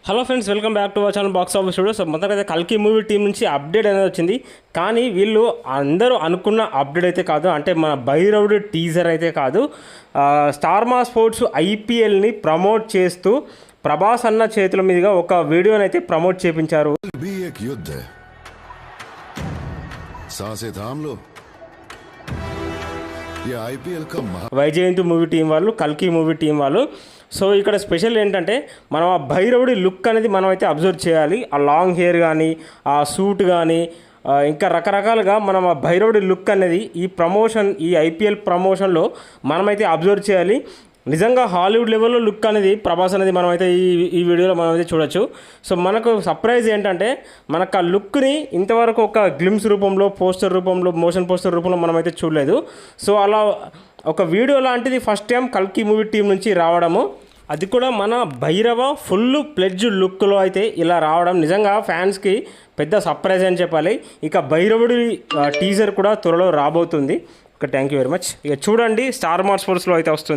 Hello friends, welcome back to our channel box office studio. So మొత్తంగా కల్కి movie team నుంచి update అనేది వచ్చింది. కానీ వీళ్ళు అందరూ అనుకున్న అప్డేట్ అయితే కాదు. అంటే మన భైరవుడు టీజర్ అయితే కాదు. స్టార్ మా స్పోర్ట్స్ ఐపీఎల్ని ప్రమోట్ చేస్తూ ప్రభాస్ అన్న చేతుల మీదుగా ఒక వీడియోని అయితే ప్రమోట్ చేయించారు. వైజయంతి మూవీ టీం వాళ్ళు, కల్కి మూవీ టీం వాళ్ళు. సో ఇక్కడ స్పెషల్ ఏంటంటే మనం ఆ భైరవుడి లుక్ అనేది మనం అయితే అబ్జర్వ్ చేయాలి. ఆ లాంగ్ హెయిర్ కానీ, ఆ సూట్ కానీ, ఇంకా రకరకాలుగా మనం ఆ భైరవుడి లుక్ అనేది ఈ ఐపీఎల్ ప్రమోషన్లో మనమైతే అబ్జర్వ్ చేయాలి. నిజంగా హాలీవుడ్ లెవెల్లో లుక్ అనేది ప్రభాస్ అనేది మనమైతే ఈ వీడియోలో మనమైతే చూడొచ్చు. సో మనకు సర్ప్రైజ్ ఏంటంటే మనకు ఆ లుక్ని ఇంతవరకు ఒక గ్లిమ్స్ రూపంలో, పోస్టర్ రూపంలో, మోషన్ పోస్టర్ రూపంలో మనమైతే చూడలేదు. సో అలా ఒక వీడియో లాంటిది ఫస్ట్ టైం కల్కి మూవీ టీం నుంచి రావడము, అది కూడా మన భైరవ ఫుల్ ప్లెడ్జ్ లుక్లో అయితే ఇలా రావడం నిజంగా ఫ్యాన్స్కి పెద్ద సర్ప్రైజ్ అని చెప్పాలి. ఇక భైరవుడి టీజర్ కూడా త్వరలో రాబోతుంది. Thank you very much. ఇక చూడండి, స్టార్ మా స్పోర్ట్స్లో అయితే వస్తుంది.